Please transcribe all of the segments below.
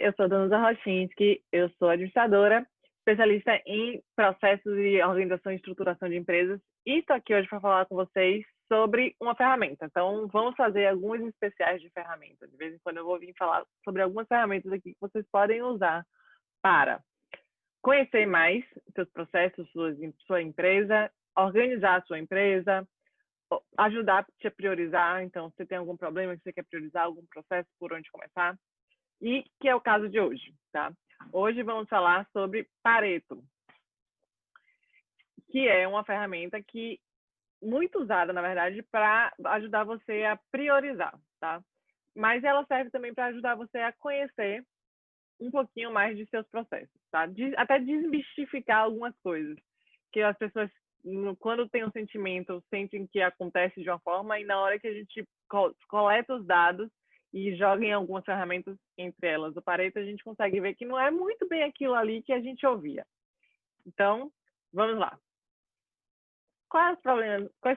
eu sou a Danusa Rochinski, eu sou administradora, especialista em processos e organização e estruturação de empresas, e estou aqui hoje para falar com vocês sobre uma ferramenta. Então, vamos fazer alguns especiais de ferramentas. De vez em quando eu vou vir falar sobre algumas ferramentas aqui que vocês podem usar para conhecer mais seus processos, sua empresa, organizar a sua empresa, ajudar a te priorizar. Então, se você tem algum problema, se você quer priorizar algum processo, por onde começar. E que é o caso de hoje, tá? Hoje vamos falar sobre Pareto, que é uma ferramenta que muito usada, na verdade, para ajudar você a priorizar, tá? Mas ela serve também para ajudar você a conhecer um pouquinho mais de seus processos, tá? Até desmistificar algumas coisas que as pessoas, quando tem um sentimento, sentem que acontece de uma forma, e na hora que a gente coleta os dados e joga em algumas ferramentas, entre elas o Pareto, a gente consegue ver que não é muito bem aquilo ali que a gente ouvia. Então, vamos lá. Quais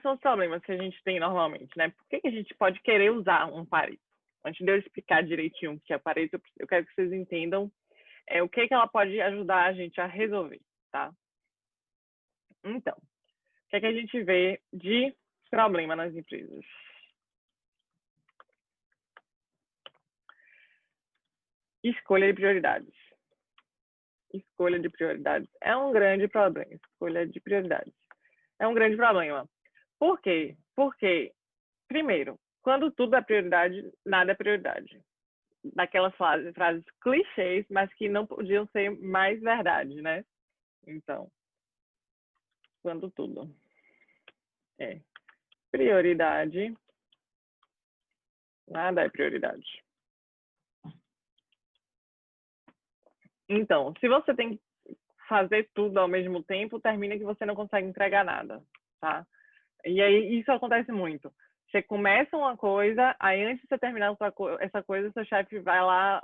são os problemas que a gente tem normalmente, né? Por que a gente pode querer usar um Pareto? Antes de eu explicar direitinho o que é Pareto, eu quero que vocês entendam o que ela pode ajudar a gente a resolver, tá? Então, o que a gente vê de problema nas empresas? Escolha de prioridades. Escolha de prioridades é um grande problema. Escolha de prioridades é um grande problema. Por quê? Porque, primeiro, quando tudo é prioridade, nada é prioridade. Daquelas frases clichês, mas que não podiam ser mais verdade, né? Então, quando tudo é prioridade, nada é prioridade. Então, se você tem que fazer tudo ao mesmo tempo, termina que você não consegue entregar nada, tá? E aí isso acontece muito. Você começa uma coisa, aí antes de você terminar essa coisa, seu chefe vai lá,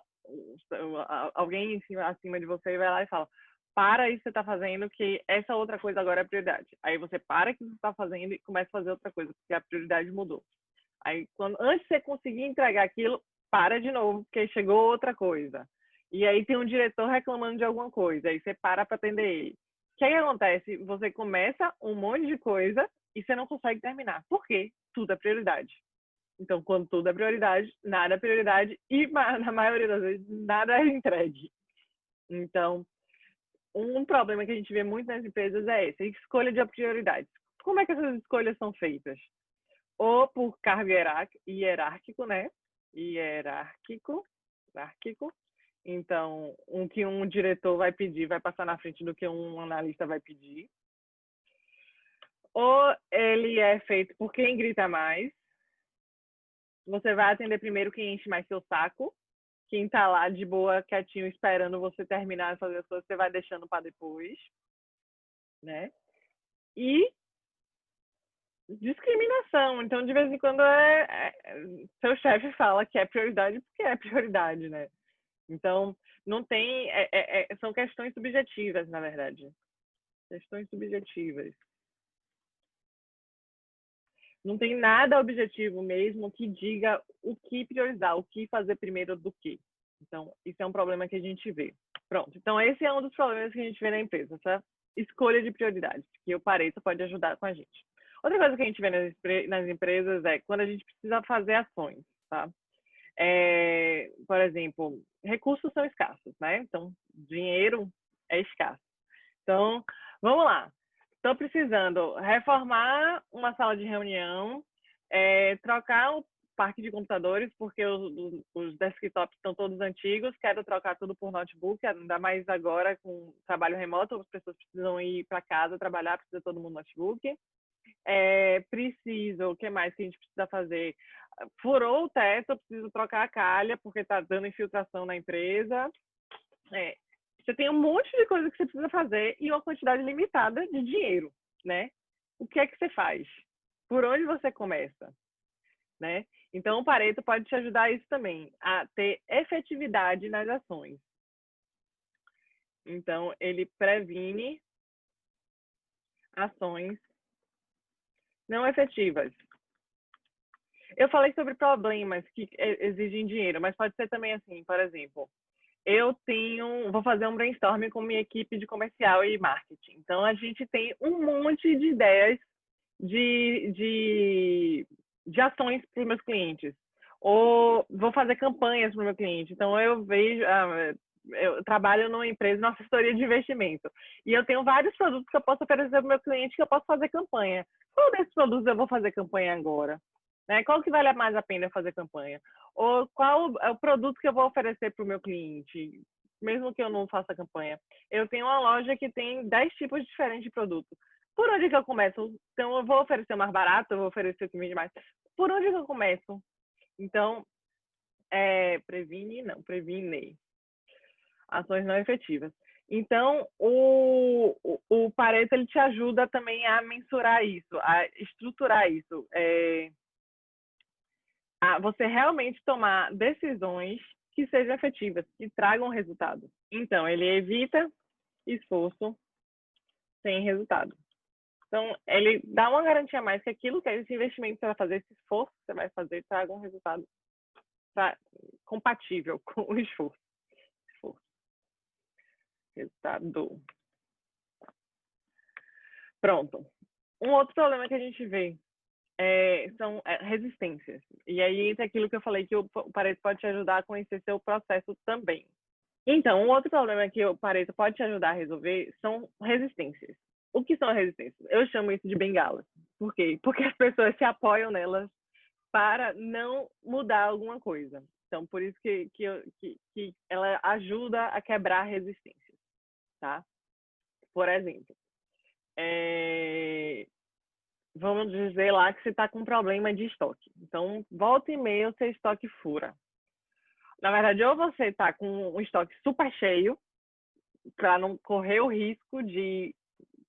alguém acima de você vai lá e fala: para isso que você está fazendo, que essa outra coisa agora é prioridade. Aí você para o que você está fazendo e começa a fazer outra coisa, porque a prioridade mudou. Aí, antes de você conseguir entregar aquilo, para de novo, porque chegou outra coisa. E aí tem um diretor reclamando de alguma coisa, aí você para atender ele. O que acontece? Você começa um monte de coisa e você não consegue terminar. Por quê? Tudo é prioridade. Então, quando tudo é prioridade, nada é prioridade e, na maioria das vezes, nada é entregue. Então, um problema que a gente vê muito nas empresas é esse, a escolha de prioridades. Como é que essas escolhas são feitas? Ou por cargo hierárquico, né? Hierárquico. Então, o que um diretor vai pedir vai passar na frente do que um analista vai pedir. Ou ele é feito por quem grita mais. Você vai atender primeiro quem enche mais seu saco. Quem tá lá de boa, quietinho, esperando você terminar de fazer as coisas, você vai deixando para depois, né? E discriminação. Então, de vez em quando, seu chefe fala que é prioridade porque é prioridade, né? Então, não tem... são questões subjetivas, na verdade. Questões subjetivas. Não tem nada objetivo mesmo que diga o que priorizar, o que fazer primeiro do que. Então, isso é um problema que a gente vê. Pronto. Então, esse é um dos problemas que a gente vê na empresa, essa escolha de prioridades, que o Pareto pode ajudar com a gente. Outra coisa que a gente vê nas empresas é quando a gente precisa fazer ações, tá? Por exemplo, recursos são escassos, né? Então, dinheiro é escasso. Então, vamos lá. Estou precisando reformar uma sala de reunião, trocar o parque de computadores, porque os desktops estão todos antigos, quero trocar tudo por notebook, ainda mais agora com trabalho remoto, as pessoas precisam ir para casa trabalhar, precisa todo mundo notebook. O que mais que a gente precisa fazer? Furou o teto, preciso trocar a calha, porque está dando infiltração na empresa. Você tem um monte de coisa que você precisa fazer e uma quantidade limitada de dinheiro, né? O que é que você faz? Por onde você começa? Né? Então, o Pareto pode te ajudar isso também, a ter efetividade nas ações. Então, ele previne ações não efetivas. Eu falei sobre problemas que exigem dinheiro, mas pode ser também assim, por exemplo, vou fazer um brainstorming com minha equipe de comercial e marketing. Então, a gente tem um monte de ideias de ações para os meus clientes. Ou vou fazer campanhas para o meu cliente. Então, eu trabalho numa empresa, numa assessoria de investimento. E eu tenho vários produtos que eu posso oferecer para o meu cliente que eu posso fazer campanha. Qual desses produtos eu vou fazer campanha agora? Né? Qual que vale mais a pena fazer campanha? Ou qual é o produto que eu vou oferecer para o meu cliente, mesmo que eu não faça campanha? Eu tenho uma loja que tem 10 tipos diferentes de produto. Por onde que eu começo? Então, eu vou oferecer o mais barato, eu vou oferecer o que vende mais. Por onde que eu começo? Então, previne ações não efetivas. Então, o Pareto ele te ajuda também a mensurar isso, a estruturar isso, a você realmente tomar decisões que sejam efetivas, que tragam resultado. Então, ele evita esforço sem resultado. Então, ele dá uma garantia a mais que aquilo que esse investimento que você vai fazer, esse esforço que você vai fazer, traga um resultado compatível com o esforço. Resultado. Pronto. Um outro problema que a gente vê são resistências. E aí entra aquilo que eu falei, que o Pareto pode te ajudar a conhecer seu processo também. Então, um outro problema que o Pareto pode te ajudar a resolver são resistências. O que são resistências? Eu chamo isso de bengalas. Por quê? Porque as pessoas se apoiam nelas para não mudar alguma coisa. Então, por isso que ela ajuda a quebrar resistências, tá? Por exemplo, vamos dizer lá que você está com um problema de estoque. Então, volta e meia o seu estoque fura. Na verdade, ou você está com um estoque super cheio, para não correr o risco de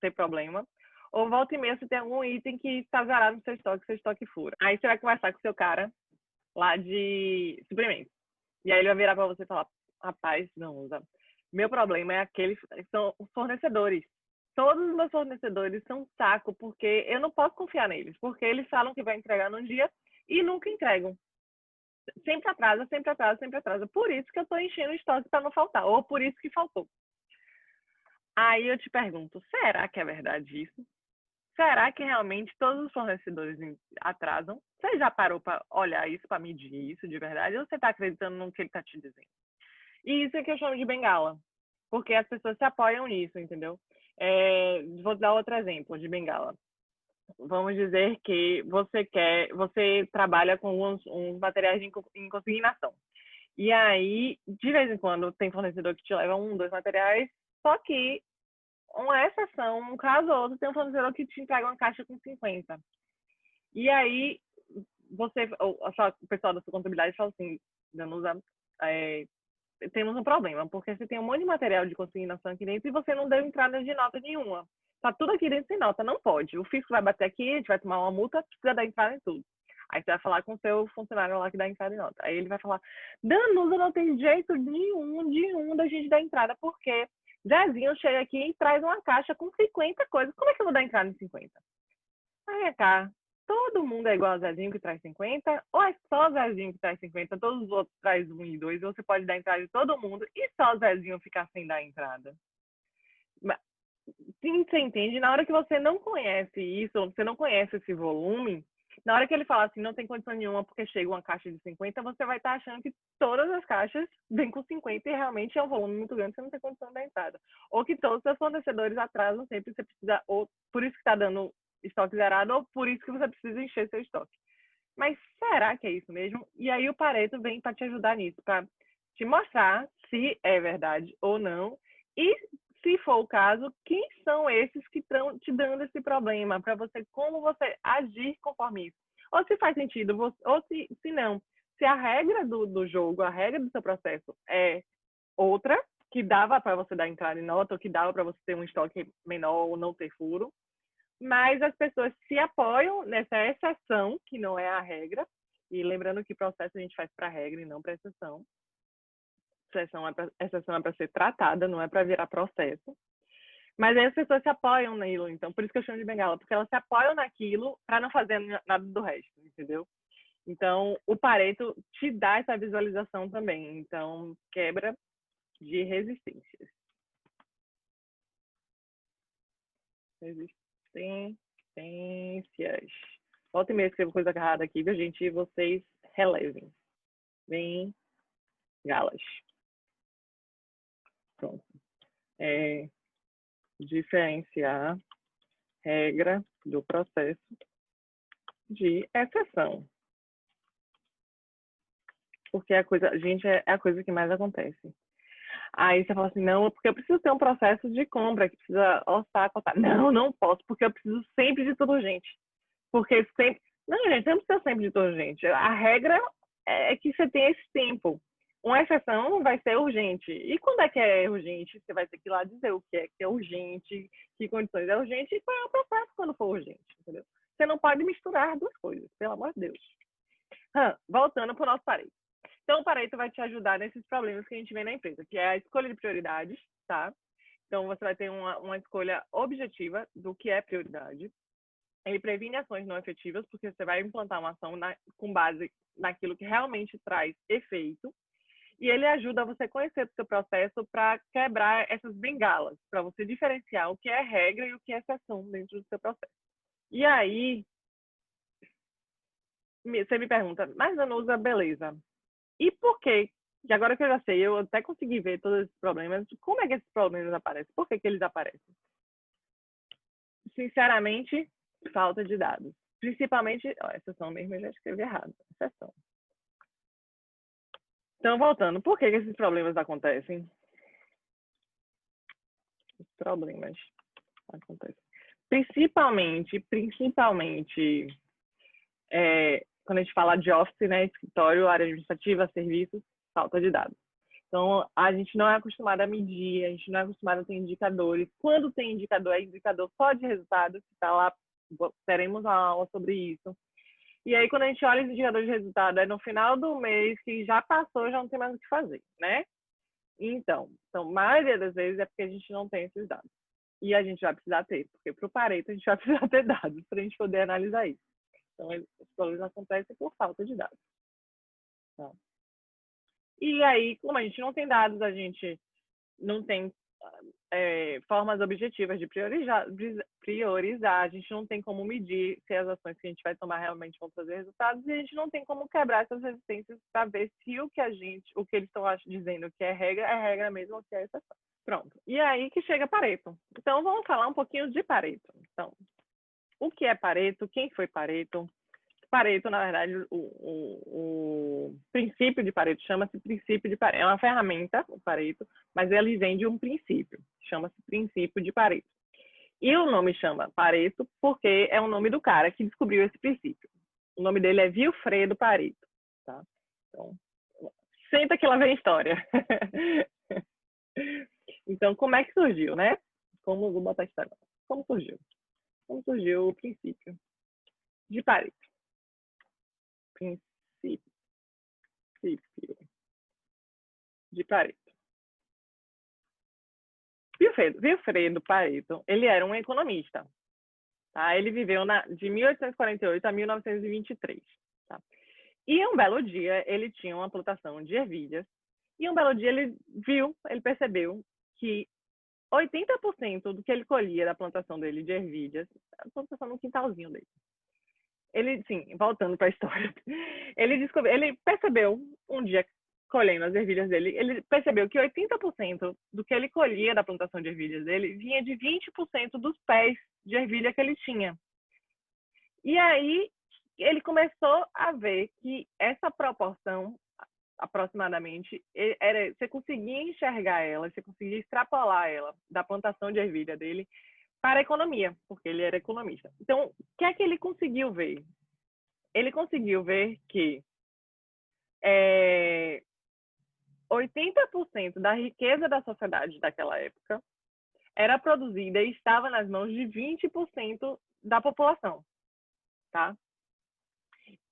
ter problema, ou volta e meia você tem algum item que está zerado no seu estoque fura. Aí você vai conversar com o seu cara lá de suprimentos. E aí ele vai virar para você e falar, rapaz, não usa. Meu problema é aqueles, são os fornecedores. Todos os meus fornecedores são um saco, porque eu não posso confiar neles, porque eles falam que vai entregar num dia e nunca entregam. Sempre atrasa, sempre atrasa, sempre atrasa. Por isso que eu estou enchendo o estoque para não faltar, ou por isso que faltou. Aí eu te pergunto, será que é verdade isso? Será que realmente todos os fornecedores atrasam? Você já parou para olhar isso, para medir isso de verdade? Ou você está acreditando no que ele está te dizendo? E isso é que eu chamo de bengala, porque as pessoas se apoiam nisso, entendeu? Vou dar outro exemplo de bengala. Vamos dizer que você trabalha com uns materiais em consignação. E aí, de vez em quando, tem fornecedor que te leva 1, 2 materiais, só que uma exceção, um caso ou outro, tem um fornecedor que te entrega uma caixa com 50. E aí, o pessoal da sua contabilidade fala assim, Danusa, temos um problema, porque você tem um monte de material de consignação aqui dentro e você não deu entrada de nota nenhuma. Tá tudo aqui dentro sem nota, não pode. O fisco vai bater aqui, a gente vai tomar uma multa, precisa dar entrada em tudo. Aí você vai falar com o seu funcionário lá que dá entrada em nota. Aí ele vai falar, Danusa, não tem jeito nenhum da gente dar entrada, porque Zezinho chega aqui e traz uma caixa com 50 coisas. Como é que eu vou dar entrada em 50? Aí, cá, todo mundo é igual a Zezinho que traz 50? Ou é só o Zezinho que traz 50, todos os outros traz 1 e 2, você pode dar entrada de todo mundo e só o Zezinho ficar sem dar entrada? Sim, você entende? Na hora que você não conhece isso, você não conhece esse volume, na hora que ele fala assim, não tem condição nenhuma porque chega uma caixa de 50, você vai estar achando que todas as caixas vêm com 50 e realmente é um volume muito grande, você não tem condição de dar entrada. Ou que todos os seus fornecedores atrasam sempre, você precisa, ou por isso que está dando estoque zerado, ou por isso que você precisa encher seu estoque. Mas será que é isso mesmo? E aí o Pareto vem para te ajudar nisso, para te mostrar se é verdade ou não. E se for o caso, quem são esses que estão te dando esse problema, para você, como você agir conforme isso. Ou se faz sentido, ou se não. Se a regra do jogo, a regra do seu processo é outra, que dava para você dar entrada em nota, ou que dava para você ter um estoque menor ou não ter furo, mas as pessoas se apoiam nessa exceção, que não é a regra, e lembrando que processo a gente faz para regra e não para exceção. Exceção é para ser tratada, não é para virar processo. Mas aí as pessoas se apoiam naquilo, então por isso que eu chamo de bengala, porque elas se apoiam naquilo para não fazer nada do resto, entendeu? Então o Pareto te dá essa visualização também, então quebra de resistências. Resistências. Volta e meia escrevo coisa errada aqui, viu, gente? E vocês relevem. Bengalas. Pronto. Diferenciar regra do processo de exceção. Porque a coisa, gente, é a coisa que mais acontece. Aí você fala assim, não, porque eu preciso ter um processo de compra que precisa orçar, cotar. Não, não posso, porque eu preciso sempre de tudo urgente. Porque sempre... Não, gente, não precisa sempre de tudo urgente. A regra é que você tem esse tempo. Uma exceção vai ser urgente. E quando é que é urgente? Você vai ter que ir lá dizer o que é urgente, que condições é urgente e qual é o processo quando for urgente, entendeu? Você não pode misturar duas coisas, pelo amor de Deus. Voltando para o nosso Pareto. Então, o Pareto vai te ajudar nesses problemas que a gente vê na empresa, que é a escolha de prioridades, tá? Então, você vai ter uma escolha objetiva do que é prioridade. Ele previne ações não efetivas, porque você vai implantar uma ação com base naquilo que realmente traz efeito. E ele ajuda você a conhecer o seu processo para quebrar essas bengalas, para você diferenciar o que é regra e o que é exceção dentro do seu processo. E aí, você me pergunta, mas Danusa, beleza. E por quê? E agora que eu já sei, eu até consegui ver todos esses problemas, como é que esses problemas aparecem? Por que eles aparecem? Sinceramente, falta de dados. Principalmente, exceção mesmo, eu já escrevi errado. Exceção. Então, voltando, por que esses problemas acontecem? Os problemas acontecem. Principalmente, quando a gente fala de office, né, escritório, área administrativa, serviços, falta de dados. Então, a gente não é acostumado a medir, a gente não é acostumado a ter indicadores. Quando tem indicador, é indicador só de resultados, que está lá, teremos uma aula sobre isso. E aí, quando a gente olha os indicadores de resultado, é no final do mês que já passou, já não tem mais o que fazer, né? Então, a maioria das vezes é porque a gente não tem esses dados. E a gente vai precisar ter, porque para o Pareto a gente vai precisar ter dados para a gente poder analisar isso. Então, os problemas acontecem por falta de dados. Tá? E aí, como a gente não tem dados, a gente não tem formas objetivas de priorizar, a gente não tem como medir se as ações que a gente vai tomar realmente vão trazer resultados, e a gente não tem como quebrar essas resistências para ver se o que eles estão dizendo que é regra mesmo ou que é exceção. Pronto. E aí que chega Pareto. Então, vamos falar um pouquinho de Pareto. Então, o que é Pareto? Quem foi Pareto? Pareto, na verdade, o princípio de Pareto chama-se princípio de Pareto. É uma ferramenta, o Pareto, mas ele vem de um princípio. Chama-se princípio de Pareto. E o nome chama Pareto porque é o nome do cara que descobriu esse princípio. O nome dele é Vilfredo Pareto. Tá? Então, senta que lá vem a história. Então, como é que surgiu, né? Vou botar aqui agora. Como surgiu? Como surgiu o princípio de Pareto? Princípio de Pareto. Vilfredo Pareto, ele era um economista. Tá? Ele viveu de 1848 a 1923. Tá? E um belo dia, ele tinha uma plantação de ervilhas. E um belo dia ele percebeu que 80% do que ele colhia da plantação dele de ervilhas, a plantação no quintalzinho dele. Ele, sim, voltando para a história, ele percebeu um dia, colhendo as ervilhas dele, ele percebeu que 80% do que ele colhia da plantação de ervilhas dele vinha de 20% dos pés de ervilha que ele tinha. E aí ele começou a ver que essa proporção, aproximadamente, você conseguia enxergar ela, você conseguia extrapolar ela da plantação de ervilha dele para a economia, porque ele era economista. Então, o que é que ele conseguiu ver? Ele conseguiu ver que 80% da riqueza da sociedade daquela época era produzida e estava nas mãos de 20% da população, tá?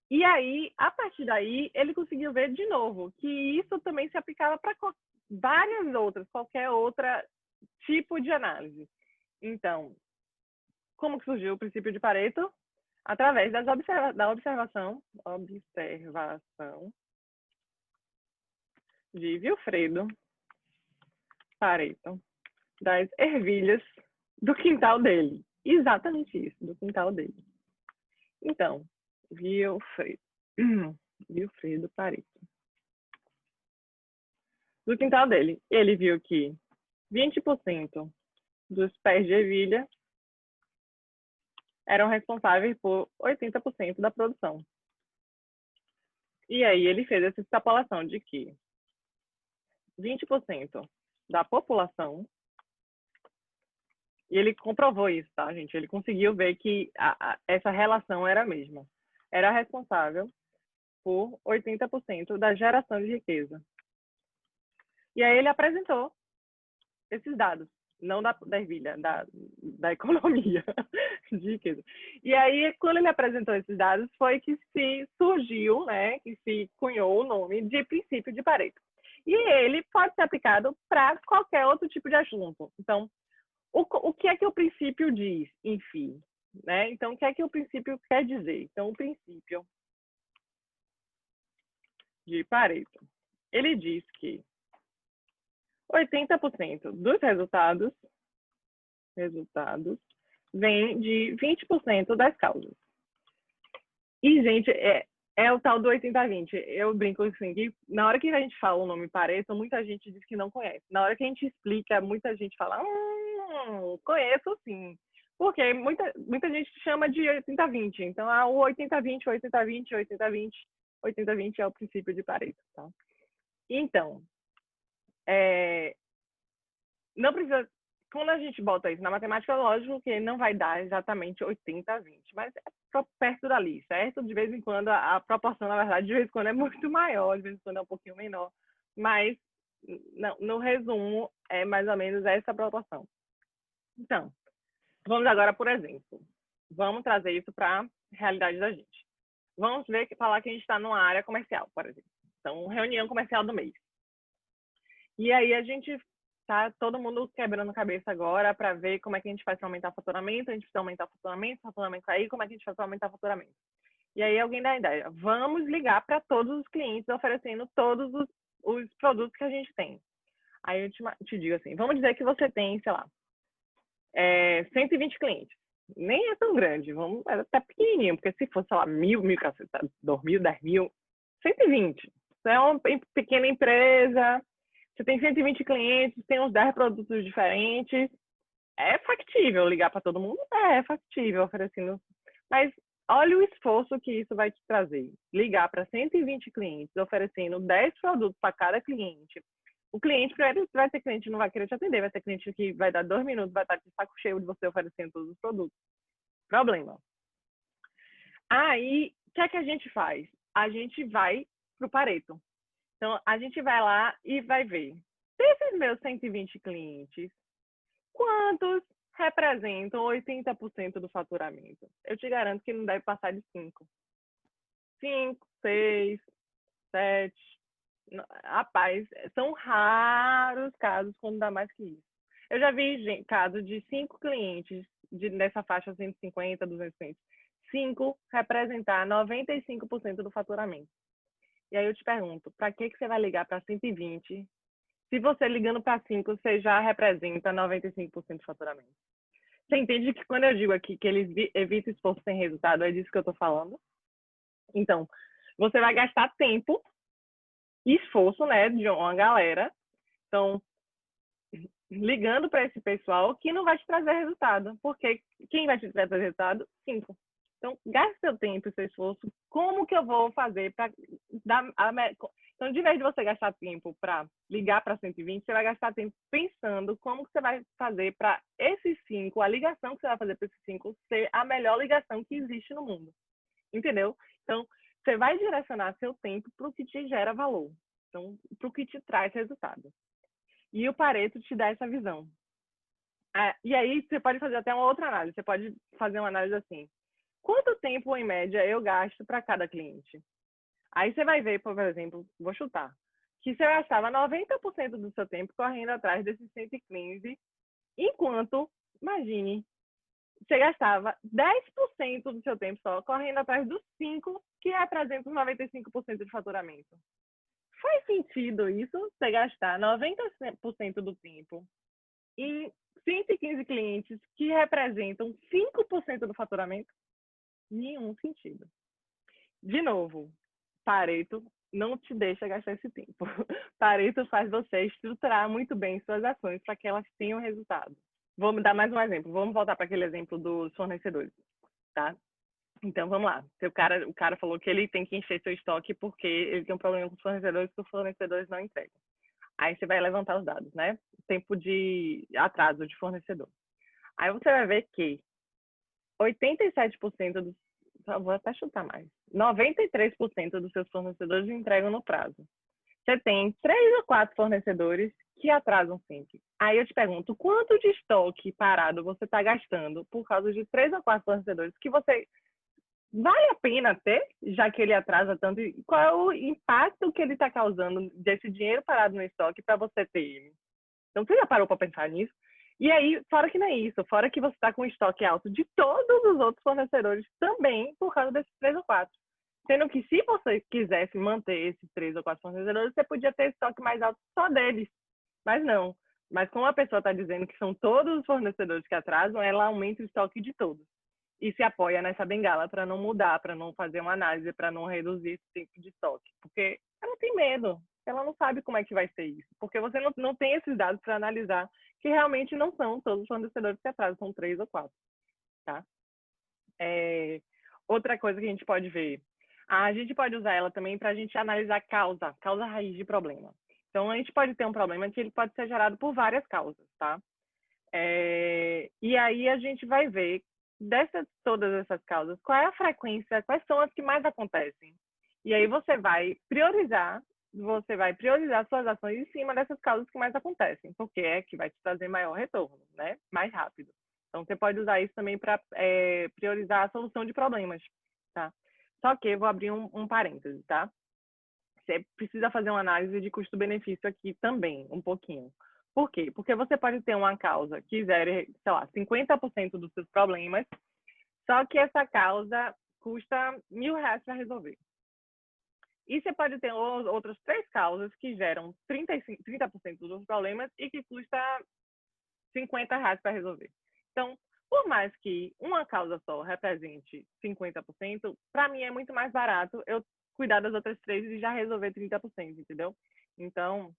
E aí, a partir daí, ele conseguiu ver de novo que isso também se aplicava para várias outras, qualquer outra tipo de análise. Então, como que surgiu o princípio de Pareto? Através da observação de Vilfredo Pareto das ervilhas do quintal dele. Exatamente isso, do quintal dele. Então, Wilfredo Pareto. Do quintal dele, ele viu que 20% dos pés de ervilha eram responsáveis por 80% da produção. E aí ele fez essa extrapolação de que 20% da população, e ele comprovou isso, tá, gente? Ele conseguiu ver que essa relação era a mesma. Era responsável por 80% da geração de riqueza. E aí ele apresentou esses dados, não da ervilha, da economia de riqueza. E aí, quando ele apresentou esses dados, foi que se surgiu, né, que se cunhou o nome de princípio de Pareto. E ele pode ser aplicado para qualquer outro tipo de assunto. Então, o que é que o princípio diz, enfim? Né? Então, o que é que o princípio quer dizer? Então, o princípio de Pareto, ele diz que 80% dos resultados vem de 20% das causas. E, gente, é o tal do 80-20. Eu brinco assim, que na hora que a gente fala o nome Pareto, muita gente diz que não conhece. Na hora que a gente explica, muita gente fala, conheço sim. Porque muita gente chama de 80-20. Então, o 80-20, 80-20, 80-20. 80-20 é o princípio de Pareto, tá? Então, não precisa... Quando a gente bota isso na matemática, lógico que não vai dar exatamente 80-20, mas é perto dali, certo? De vez em quando, a proporção, na verdade, de vez em quando é muito maior, de vez em quando é um pouquinho menor, mas no resumo, é mais ou menos essa proporção. Então, vamos agora, por exemplo, vamos trazer isso para a realidade da gente. Vamos falar que a gente está numa área comercial, por exemplo. Então, reunião comercial do mês. E aí a gente tá todo mundo quebrando a cabeça agora para ver como é que a gente faz para aumentar o faturamento, a gente precisa aumentar o faturamento aí, como é que a gente faz para aumentar o faturamento? E aí alguém dá a ideia, vamos ligar para todos os clientes oferecendo todos os produtos que a gente tem. Aí eu te digo assim, vamos dizer que você tem, sei lá, 120 clientes. Nem é tão grande, é até pequenininho, porque se fosse, sei lá, 1.000, 2.000, 10.000, 120. Você é uma pequena empresa, você tem 120 clientes, tem uns 10 produtos diferentes. É factível ligar para todo mundo? É factível, oferecendo. Mas olha o esforço que isso vai te trazer. Ligar para 120 clientes, oferecendo 10 produtos para cada cliente. O cliente, primeiro, vai ter cliente que não vai querer te atender, vai ter cliente que vai dar 2 minutos, vai estar de saco cheio de você oferecendo todos os produtos. Problema. Aí, o que é que a gente faz? A gente vai para o Pareto. Então, a gente vai lá e vai ver. Desses meus 120 clientes, quantos representam 80% do faturamento? Eu te garanto que não deve passar de 5. 5, 6, 7. Rapaz, são raros casos quando dá mais que isso. Eu já vi casos de 5 clientes nessa faixa 150, 200, 5 representar 95% do faturamento. E aí eu te pergunto, para que você vai ligar para 120? Se você ligando para 5, você já representa 95% do faturamento. Você entende que quando eu digo aqui que eles evitam esforço sem resultado, é disso que eu estou falando? Então, você vai gastar tempo e esforço, né, de uma galera. Então, ligando para esse pessoal que não vai te trazer resultado. Porque quem vai te trazer resultado? 5. Então, gaste seu tempo e seu esforço. Como que eu vou fazer para dar Então, de vez de você gastar tempo para ligar para 120, você vai gastar tempo pensando como que você vai fazer para esses 5, a ligação que você vai fazer para esses 5 ser a melhor ligação que existe no mundo. Entendeu? Então, você vai direcionar seu tempo para o que te gera valor. Então, para o que te traz resultado. E o Pareto te dá essa visão. E aí, você pode fazer até uma outra análise. Você pode fazer uma análise assim. Quanto tempo, em média, eu gasto para cada cliente? Aí você vai ver, por exemplo, vou chutar, que você gastava 90% do seu tempo correndo atrás desses 115, enquanto, imagine, você gastava 10% do seu tempo só correndo atrás dos 5 que representam os 95% de faturamento. Faz sentido isso, você gastar 90% do tempo em 115 clientes que representam 5% do faturamento? Nenhum sentido. De novo, Pareto não te deixa gastar esse tempo. Pareto faz você estruturar muito bem suas ações para que elas tenham resultado. Vou dar mais um exemplo. Vamos voltar para aquele exemplo dos fornecedores, tá? Então, vamos lá. O cara falou que ele tem que encher seu estoque porque ele tem um problema com os fornecedores que os fornecedores não entregam. Aí você vai levantar os dados, né? Tempo de atraso de fornecedor. Aí você vai ver que 87% dos... Vou até chutar mais. 93% dos seus fornecedores entregam no prazo. Você tem 3 ou 4 fornecedores que atrasam sempre. Aí eu te pergunto, quanto de estoque parado você está gastando por causa de 3 ou 4 fornecedores que você vale a pena ter, já que ele atrasa tanto? Qual é o impacto que ele está causando desse dinheiro parado no estoque para você ter ele? Então, você já parou para pensar nisso? E aí, fora que não é isso, fora que você está com estoque alto de todos os outros fornecedores também por causa desses 3 ou 4. Sendo que se você quisesse manter esses 3 ou 4 fornecedores, você podia ter estoque mais alto só deles. Mas não. Mas como a pessoa está dizendo que são todos os fornecedores que atrasam, ela aumenta o estoque de todos. E se apoia nessa bengala para não mudar, para não fazer uma análise, para não reduzir esse tempo de estoque. Porque ela tem medo, ela não sabe como é que vai ser isso. Porque você não tem esses dados para analisar que realmente não são todos os fornecedores que atrasam, são 3 ou 4. Tá? Outra coisa que a gente pode ver, a gente pode usar ela também para a gente analisar causa raiz de problema. Então, a gente pode ter um problema que ele pode ser gerado por várias causas, tá? E aí a gente vai ver todas essas causas, qual é a frequência, quais são as que mais acontecem. E aí você vai priorizar suas ações em cima dessas causas que mais acontecem, porque é que vai te trazer maior retorno, né? Mais rápido. Então, você pode usar isso também para priorizar a solução de problemas, tá? Só que eu vou abrir um parêntese, tá? Você precisa fazer uma análise de custo-benefício aqui também, um pouquinho. Por quê? Porque você pode ter uma causa que gere, sei lá, 50% dos seus problemas, só que essa causa custa R$1.000 para resolver. E você pode ter outras 3 causas que geram 30% dos problemas e que custa R$50 para resolver. Então, por mais que uma causa só represente 50%, para mim é muito mais barato eu cuidar das outras 3 e já resolver 30%, entendeu? Então,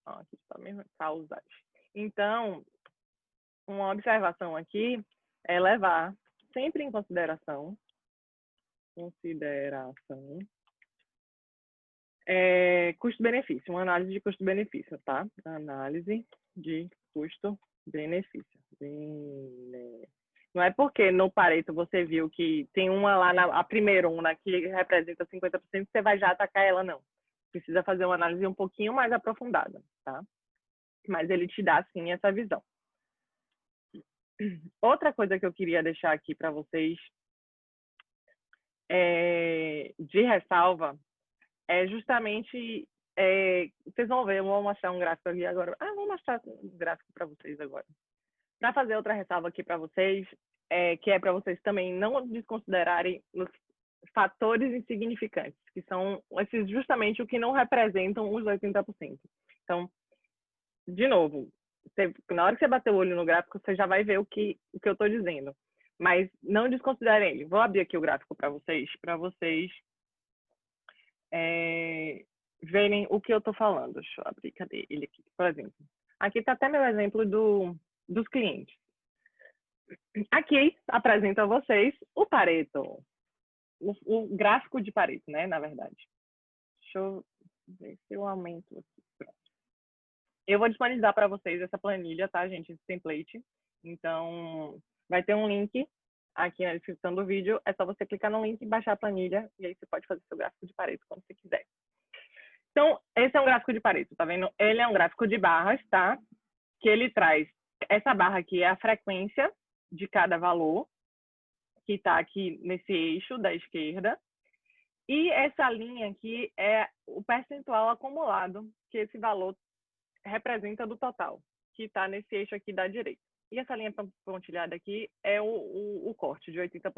aqui está mesmo, causas. Então, uma observação aqui é levar sempre em consideração custo-benefício, uma análise de custo-benefício, tá? Análise de custo-benefício. Não é porque no Pareto você viu que tem uma lá, a primeira uma que representa 50%, você vai já atacar ela, não. Precisa fazer uma análise um pouquinho mais aprofundada, tá? Mas ele te dá, sim, essa visão. Outra coisa que eu queria deixar aqui para vocês de ressalva é justamente, vocês vão ver, eu vou mostrar um gráfico aqui agora. Vou mostrar um gráfico para vocês agora. Para fazer outra ressalva aqui para vocês, que é para vocês também não desconsiderarem os fatores insignificantes, que são esses justamente o que não representam os 80%. Então, de novo, na hora que você bater o olho no gráfico, você já vai ver o que eu estou dizendo. Mas não desconsiderem ele. Vou abrir aqui o gráfico para vocês verem o que eu estou falando. Deixa eu abrir, cadê ele aqui, por exemplo. Aqui está até meu exemplo dos clientes. Aqui apresento a vocês o Pareto, o gráfico de Pareto, né, na verdade. Deixa eu ver se eu aumento aqui. Pronto. Eu vou disponibilizar para vocês essa planilha, tá, gente, esse template. Então, vai ter um link aqui na descrição do vídeo. É só você clicar no link e baixar a planilha, e aí você pode fazer seu gráfico de Pareto quando você quiser. Então, esse é um gráfico de Pareto, tá vendo? Ele é um gráfico de barras, tá? Que ele traz, essa barra aqui é a frequência de cada valor, que está aqui nesse eixo da esquerda. E essa linha aqui é o percentual acumulado que esse valor representa do total, que está nesse eixo aqui da direita. E essa linha pontilhada aqui é o corte de 80%.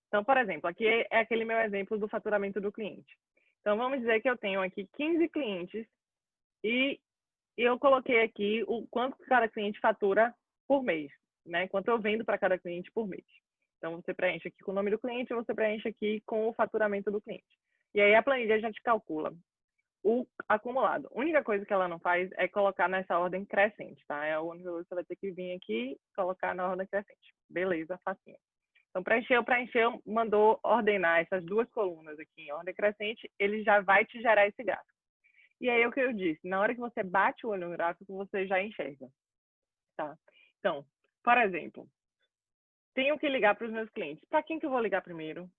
Então, por exemplo, aqui é aquele meu exemplo do faturamento do cliente. Então, vamos dizer que eu tenho aqui 15 clientes e eu coloquei aqui o quanto cada cliente fatura por mês, né? Quanto eu vendo para cada cliente por mês. Então, você preenche aqui com o nome do cliente, você preenche aqui com o faturamento do cliente. E aí, a planilha já te calcula o acumulado. A única coisa que ela não faz é colocar nessa ordem crescente, tá? É a única coisa que você vai ter que vir aqui e colocar na ordem crescente. Beleza, facinho. Então, preencheu, mandou ordenar essas duas colunas aqui em ordem crescente, ele já vai te gerar esse gráfico. E aí, o que eu disse, na hora que você bate o olho no gráfico, você já enxerga, tá? Então, por exemplo, tenho que ligar para os meus clientes. Para quem que eu vou ligar primeiro?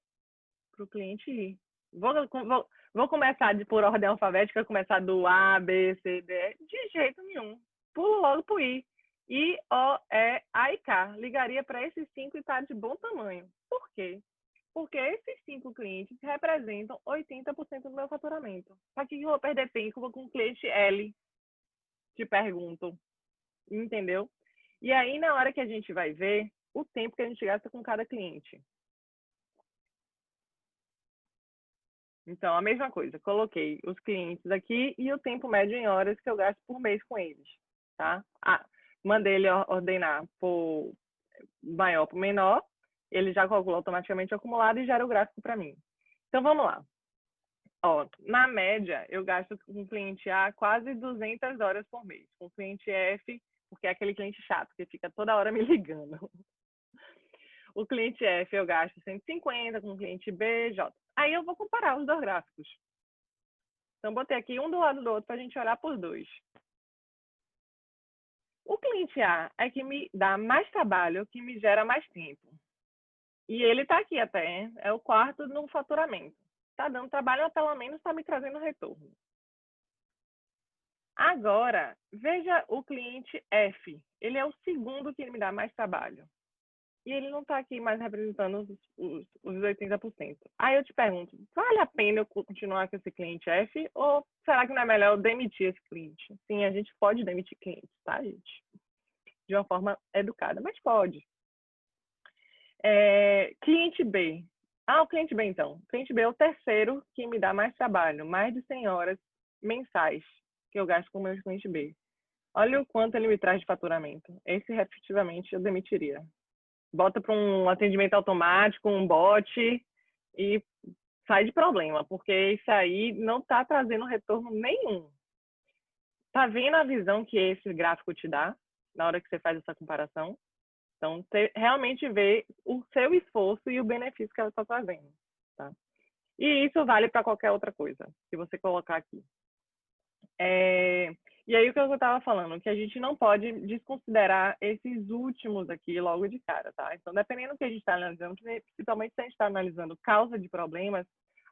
Para o cliente I. Vou começar por ordem alfabética, começar do A, B, C, D, E. De jeito nenhum. Pulo logo para o I. I, O, E, A e K. Ligaria para esses 5 e está de bom tamanho. Por quê? Porque esses 5 clientes representam 80% do meu faturamento. Para que eu vou perder tempo com o cliente L? Te pergunto. Entendeu? E aí, na hora que a gente vai ver o tempo que a gente gasta com cada cliente. Então, a mesma coisa, coloquei os clientes aqui e o tempo médio em horas que eu gasto por mês com eles, tá? Mandei ele ordenar por maior para menor, ele já calcula automaticamente o acumulado e gera o gráfico para mim. Então, vamos lá. Ó, na média, eu gasto com o cliente A quase 200 horas por mês. Com o cliente F, porque é aquele cliente chato, que fica toda hora me ligando. O cliente F eu gasto 150, com o cliente B, J. Aí eu vou comparar os dois gráficos. Então, botei aqui um do lado do outro para a gente olhar por dois. O cliente A é que me dá mais trabalho, que me gera mais tempo. E ele está aqui até, é o quarto no faturamento. Está dando trabalho, mas pelo menos está me trazendo retorno. Agora, veja o cliente F. Ele é o segundo que me dá mais trabalho. E ele não está aqui mais representando os 80%. Aí eu te pergunto, vale a pena eu continuar com esse cliente F ou será que não é melhor eu demitir esse cliente? Sim, a gente pode demitir clientes, tá, gente? De uma forma educada, mas pode. Cliente B. O cliente B, então. O cliente B é o terceiro que me dá mais trabalho, mais de 100 horas mensais que eu gasto com o meu cliente B. Olha o quanto ele me traz de faturamento. Esse, efetivamente, eu demitiria. Bota para um atendimento automático, um bot e sai de problema, porque isso aí não está trazendo retorno nenhum. Tá vendo a visão que esse gráfico te dá na hora que você faz essa comparação? Então, você realmente vê o seu esforço e o benefício que ela está trazendo, tá? E isso vale para qualquer outra coisa que você colocar aqui. E aí o que eu estava falando, que a gente não pode desconsiderar esses últimos aqui logo de cara, tá? Então, dependendo do que a gente está analisando, principalmente se a gente está analisando causa de problemas,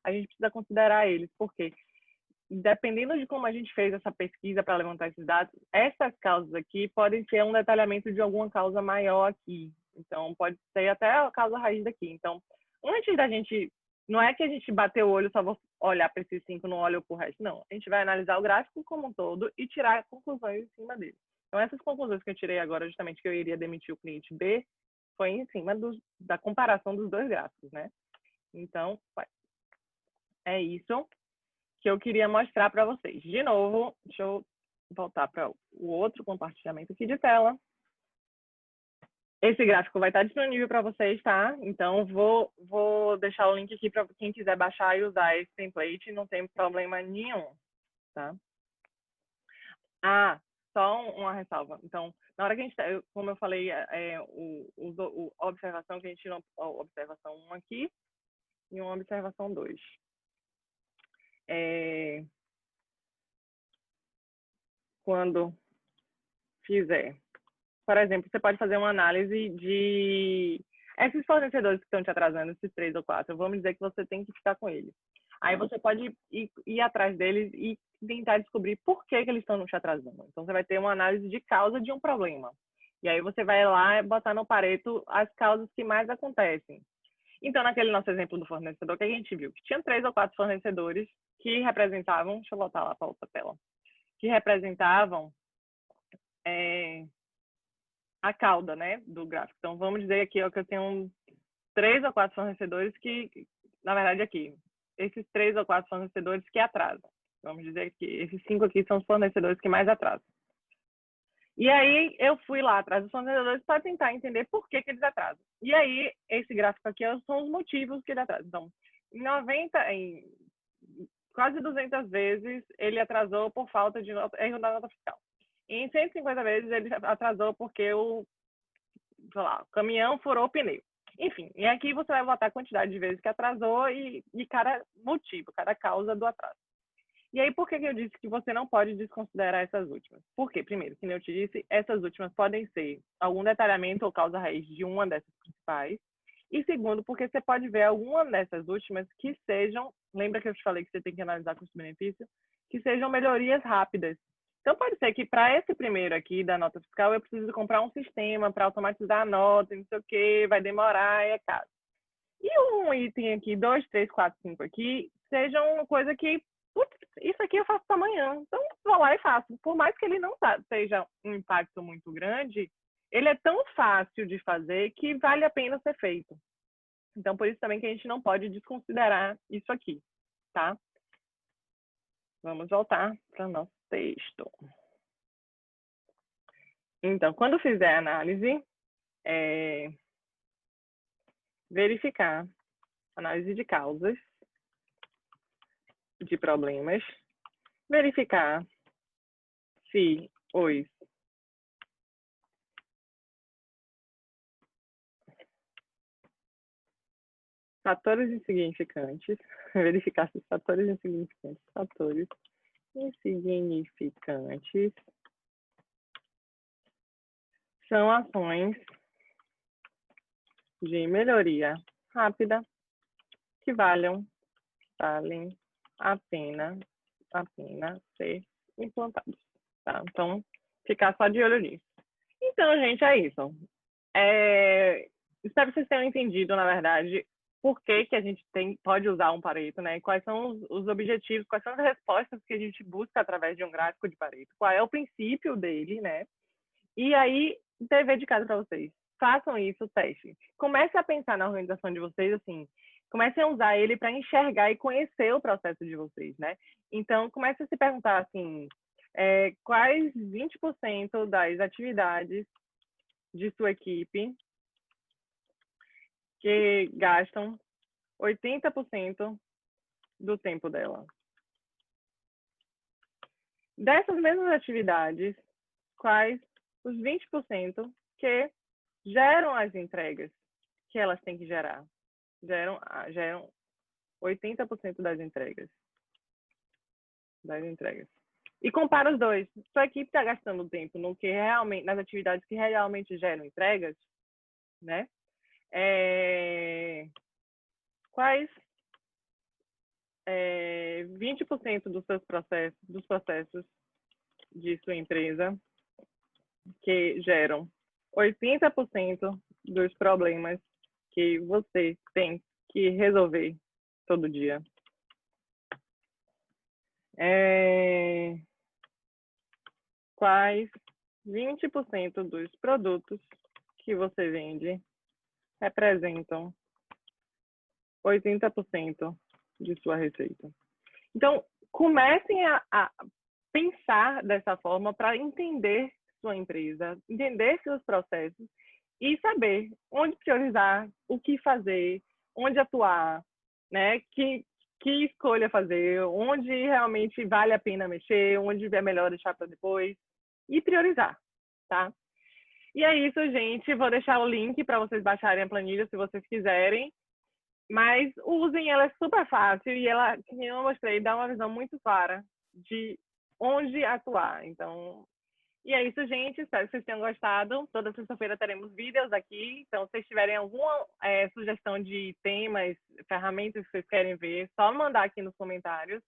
a gente precisa considerar eles, porque dependendo de como a gente fez essa pesquisa para levantar esses dados, essas causas aqui podem ser um detalhamento de alguma causa maior aqui. Então, pode ser até a causa raiz daqui. Então, antes da gente... Não é que a gente bateu o olho, só vou olhar para esses 5, não olho para o resto. Não, a gente vai analisar o gráfico como um todo e tirar conclusões em cima dele. Então, essas conclusões que eu tirei agora, justamente que eu iria demitir o cliente B, foi em cima da comparação dos dois gráficos, né? Então, é isso que eu queria mostrar para vocês. De novo, deixa eu voltar para o outro compartilhamento aqui de tela. Esse gráfico vai estar disponível para vocês, tá? Então, vou deixar o link aqui para quem quiser baixar e usar esse template, não tem problema nenhum, tá? Só uma ressalva. Então, na hora que a gente, como eu falei, a observação que a gente tirou, observação 1 aqui e uma observação 2. Quando fizer, por exemplo, você pode fazer uma análise de esses fornecedores que estão te atrasando, esses 3 ou 4, vamos dizer que você tem que ficar com eles. Aí você pode ir atrás deles e tentar descobrir por que eles estão te atrasando. Então, você vai ter uma análise de causa de um problema. E aí você vai lá e botar no Pareto as causas que mais acontecem. Então, naquele nosso exemplo do fornecedor, que a gente viu que tinha 3 ou 4 fornecedores que representavam, deixa eu voltar lá para outra tela, que representavam a cauda, né, do gráfico. Então, vamos dizer aqui ó, que eu tenho 3 ou 4 fornecedores que, na verdade, aqui, esses 3 ou 4 fornecedores que atrasam. Vamos dizer que esses 5 aqui são os fornecedores que mais atrasam. E aí eu fui lá atrás dos fornecedores para tentar entender por que eles atrasam. E aí esse gráfico aqui são os motivos que ele atrasa. Então, em quase 200 vezes ele atrasou por falta de erro da nota fiscal. E em 150 vezes ele atrasou porque o caminhão furou o pneu. Enfim, e aqui você vai botar a quantidade de vezes que atrasou e cada motivo, cada causa do atraso. E aí, por que eu disse que você não pode desconsiderar essas últimas? Porque, primeiro, como eu te disse, essas últimas podem ser algum detalhamento ou causa raiz de uma dessas principais. E segundo, porque você pode ver alguma dessas últimas que sejam, lembra que eu te falei que você tem que analisar custo-benefício, que sejam melhorias rápidas. Então, pode ser que para esse primeiro aqui da nota fiscal, eu preciso comprar um sistema para automatizar a nota, não sei o quê, vai demorar, é caro. E um item aqui, 2, 3, 4, 5 aqui, seja uma coisa que, putz, isso aqui eu faço amanhã. Então, vou lá e faço. Por mais que ele não seja um impacto muito grande, ele é tão fácil de fazer que vale a pena ser feito. Então, por isso também que a gente não pode desconsiderar isso aqui, tá? Vamos voltar para o nosso texto. Então, quando fizer a análise, verificar análise de causas, de problemas, verificar se os fatores insignificantes, verificar se os fatores insignificantes são ações de melhoria rápida que valem a pena ser implantados, tá? Então, ficar só de olho nisso. Então, gente, é isso. Espero que vocês tenham entendido, na verdade, por que a gente pode usar um Pareto, né? Quais são os objetivos, quais são as respostas que a gente busca através de um gráfico de Pareto, qual é o princípio dele, né? E aí, dever de casa para vocês. Façam isso, testem. Comecem a pensar na organização de vocês, assim, comecem a usar ele para enxergar e conhecer o processo de vocês, né? Então, comecem a se perguntar, assim, quais 20% das atividades de sua equipe que gastam 80% do tempo dela. Dessas mesmas atividades, quais os 20% que geram as entregas que elas têm que gerar? Geram 80% das entregas. E compara os dois. Sua equipe está gastando tempo no que realmente, nas atividades que realmente geram entregas, né? Quais 20% dos processos de sua empresa que geram 80% dos problemas que você tem que resolver todo dia. Quais 20% dos produtos que você vende representam 80% de sua receita. Então, comecem a pensar dessa forma para entender sua empresa, entender seus processos e saber onde priorizar, o que fazer, onde atuar, né? Que escolha fazer, onde realmente vale a pena mexer, onde é melhor deixar para depois e priorizar, tá? E é isso, gente. Vou deixar o link para vocês baixarem a planilha se vocês quiserem. Mas usem, ela é super fácil e ela, como eu mostrei, dá uma visão muito clara de onde atuar. Então, e é isso, gente. Espero que vocês tenham gostado. Toda sexta-feira teremos vídeos aqui. Então, se vocês tiverem alguma sugestão de temas, ferramentas que vocês querem ver, só mandar aqui nos comentários.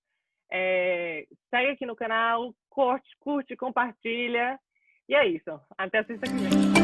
Segue aqui no canal, curte, compartilha. E é isso. Até sexta que vem.